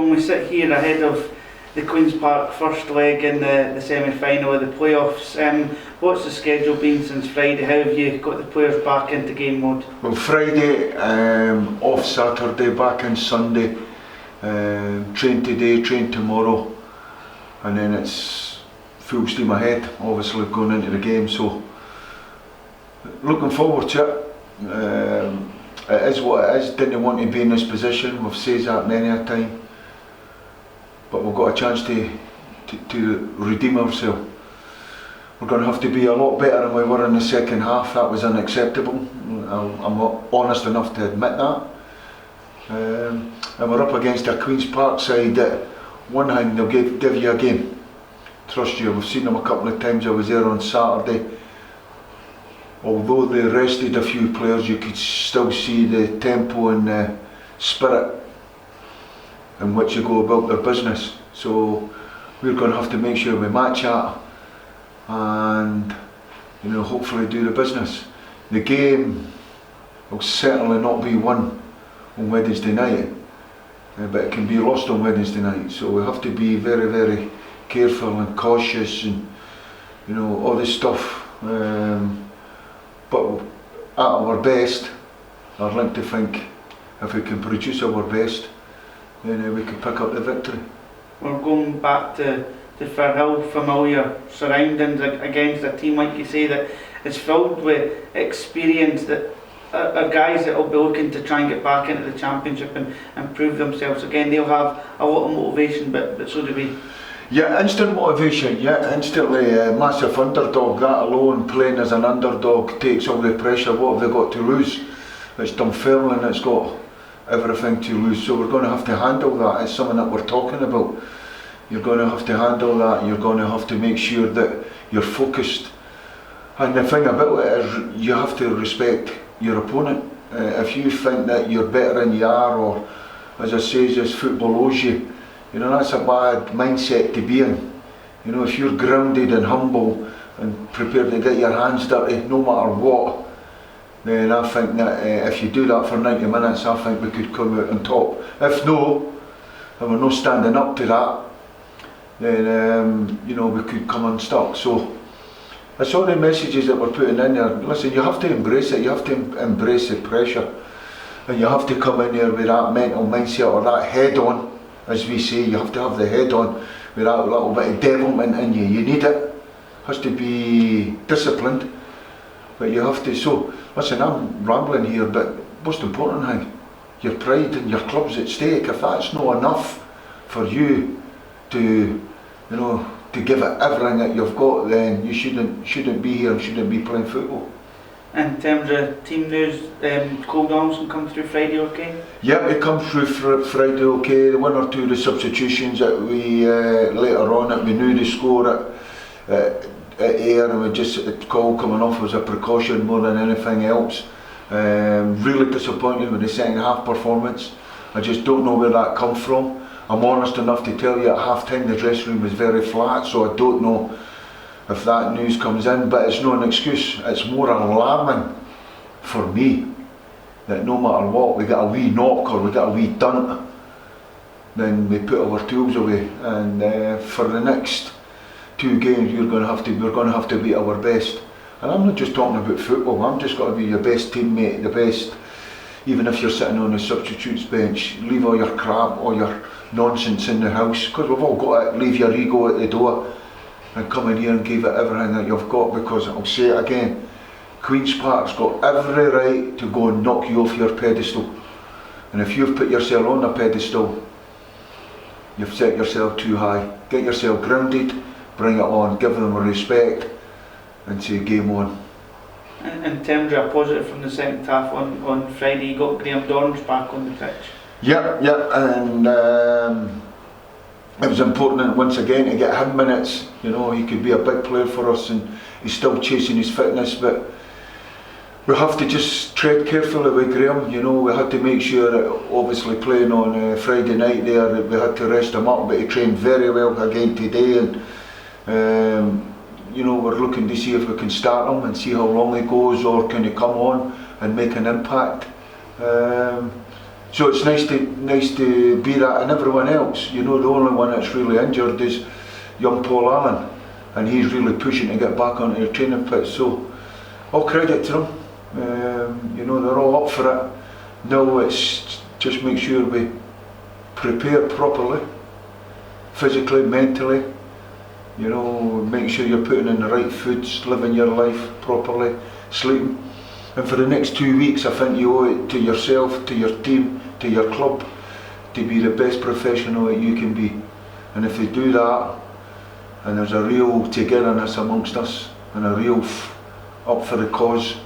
when we sit here ahead of the Queen's Park first leg in the semi-final of the playoffs, what's the schedule been since Friday? How have you got the players back into game mode? Well, Friday, off Saturday, back in Sunday, train today, train tomorrow, and then it's full steam ahead, obviously going into the game, so looking forward to it. It is what it is. Didn't want to be in this position, we've said that many a time, but we've got a chance to redeem ourselves. We're going to have to be a lot better than we were in the second half. That was unacceptable. I'm honest enough to admit that. And we're up against a Queen's Park side that one hand they'll give you a game. Trust you, we've seen them a couple of times. I was there on Saturday. Although they rested a few players, you could still see the tempo and the spirit in which you go about their business. So we're going to have to make sure we match that and hopefully do the business. The game will certainly not be won on Wednesday night, but it can be lost on Wednesday night. So we have to be very, very careful and cautious and all this stuff. But at our best, I'd like to think if we can produce our best, then we can pick up the victory. We're going back to Firhill, familiar surroundings against a team, like you say, that is filled with experience, that are guys that will be looking to try and get back into the championship and prove themselves again. They'll have a lot of motivation, but so do we. Yeah, instant motivation, instantly. Massive underdog, that alone, playing as an underdog takes all the pressure. What have they got to lose? It's Dunfermline that's got everything to lose, so we're going to have to handle that. It's something that we're talking about. You're going to have to handle that. You're going to have to make sure that you're focused. And the thing about it is you have to respect your opponent. If you think that you're better than you are, or as I say, just football owes you, that's a bad mindset to be in. If you're grounded and humble and prepared to get your hands dirty no matter what, then I think that if you do that for 90 minutes, I think we could come out on top. If no, and we're not standing up to that, then we could come unstuck. So it's all the messages that we're putting in there. Listen, you have to embrace it. You have to embrace the pressure, and you have to come in there with that mental mindset, or that head on. As we say, you have to have the head on with that little bit of devilment in you. You need it. Has to be disciplined, but you have to. So, listen, I'm rambling here, but most important thing, your pride and your club's at stake. If that's not enough for you to, to give it everything that you've got, then you shouldn't be here and shouldn't be playing football. In terms of team news, Cole Donaldson come through Friday okay? Yeah, it comes through Friday okay. One or two of the substitutions that we later on that we knew the score at Ayr, and we just Cole coming off was a precaution more than anything else. Really disappointed with the second half performance. I just don't know where that come from. I'm honest enough to tell you at half time the dressing room was very flat, so I don't know if that news comes in, but it's not an excuse. It's more alarming for me that no matter what, we get a wee knock or we get a wee dunt, then we put our tools away. And for the next two games, we're going to have to be our best. And I'm not just talking about football. I'm just got to be your best teammate, the best. Even if you're sitting on the substitutes bench, leave all your crap, all your nonsense in the house, because we've all got to leave your ego at the door and come in here and give it everything that you've got, because I'll say it again, Queen's Park's got every right to go and knock you off your pedestal. And if you've put yourself on a pedestal, you've set yourself too high. Get yourself grounded, bring it on, give them a respect and say game on. In terms of a positive from the second half on Friday, you got Graham Dorrans back on the pitch. Yeah, and it was important once again to get him minutes. He could be a big player for us, and he's still chasing his fitness, but we have to just tread carefully with Graham. We had to make sure that obviously playing on Friday night there, that we had to rest him up, but he trained very well again today, and we're looking to see if we can start him and see how long he goes, or can he come on and make an impact. So it's nice to be that, and everyone else, you know, the only one that's really injured is young Paul Allen, and he's really pushing to get back onto the training pitch. So all credit to them. You know, they're all up for it. Now it's just make sure we prepare properly, physically, mentally. You know, make sure you're putting in the right foods, living your life properly, sleeping. And for the next 2 weeks, I think you owe it to yourself, to your team, to your club, to be the best professional that you can be. And if you do that, and there's a real togetherness amongst us, and a real up for the cause,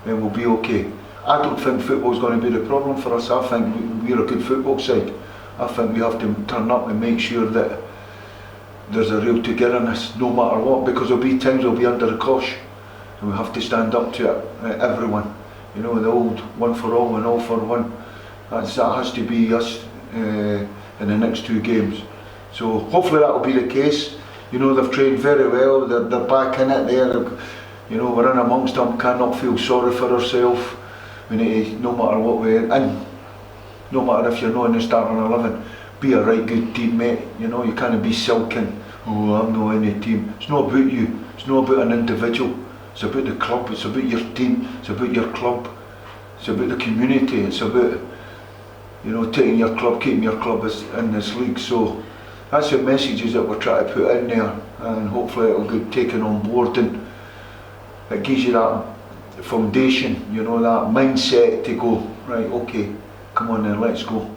then we'll be okay. I don't think football's going to be the problem for us. I think we're a good football side. I think we have to turn up and make sure that there's a real togetherness no matter what, because there'll be times we'll be under the cosh and we have to stand up to it, everyone. You know, the old one for all and all for one. That has to be us in the next 2 games. So hopefully that will be the case. You know, they've trained very well, they're back in it there. You know, we're in amongst them, cannot feel sorry for ourselves. We need to, no matter what we're in, no matter if you're not in the starting 11, be a right good teammate. You know, you can't be sulking, oh, I'm not in the team. It's not about you, it's not about an individual, it's about the club, it's about your team, it's about your club, it's about the community, it's about, you know, taking your club, keeping your club in this league. So that's the messages that we're trying to put in there, and hopefully it'll get taken on board, and it gives you that foundation, you know, that mindset to go, right, okay, come on then, let's go.